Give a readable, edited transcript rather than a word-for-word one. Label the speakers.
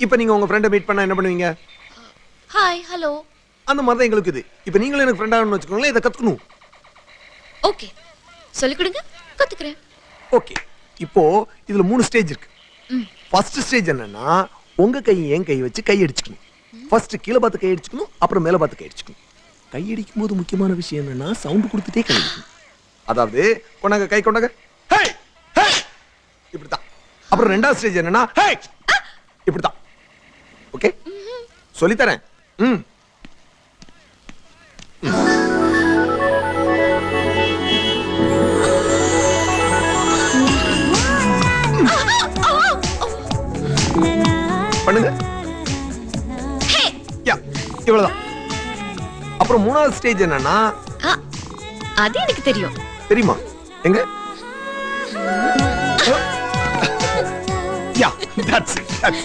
Speaker 1: இப்போ நீங்க உங்க ஃப்ரெண்டை மீட் பண்ணா என்ன பண்ணுவீங்க?
Speaker 2: Hi hello.
Speaker 1: அந்த மாதிரி தான் எங்களுக்கு இது. இப்போ நீங்களும் எனக்கு ஃப்ரெண்ட் ஆகணும்னு வச்சுக்கோங்களேன், இதை கத்துக்கணும்.
Speaker 2: ஓகே, சொல்லிக் கொடுங்க, கத்துக்கிறேன்.
Speaker 1: ஓகே, இப்போ இதுல 3 ஸ்டேஜ் இருக்கு. ஃபர்ஸ்ட் ஸ்டேஜ் என்னன்னா, உங்க கை என் கை வச்சு கை அடிச்சுக்கணும். ஃபர்ஸ்ட் கீழே பார்த்து கை அடிச்சுக்கணும், அப்புறம் மேலே பார்த்து கை அடிச்சுக்கணும். கை அடிக்கும் போது முக்கியமான விஷயம் என்னன்னா, சவுண்ட் கொடுத்துட்டே கை அடிக்கணும். அதாவது கொண்டாங்க கை கொண்டாங்க, ஹே ஹே, இப்படிதான். அப்புறம் ரெண்டாவது ஸ்டேஜ் என்னன்னா, ஹே, இப்படிதான். ஓகே, சொல்லி தரேன். பண்ணுங்க. யா, இவ்வளவுதான். அப்புறம் மூணாவது ஸ்டேஜ் என்னன்னா,
Speaker 2: அது எனக்கு தெரியும்.
Speaker 1: தெரியுமா? எங்க? யா, that's it.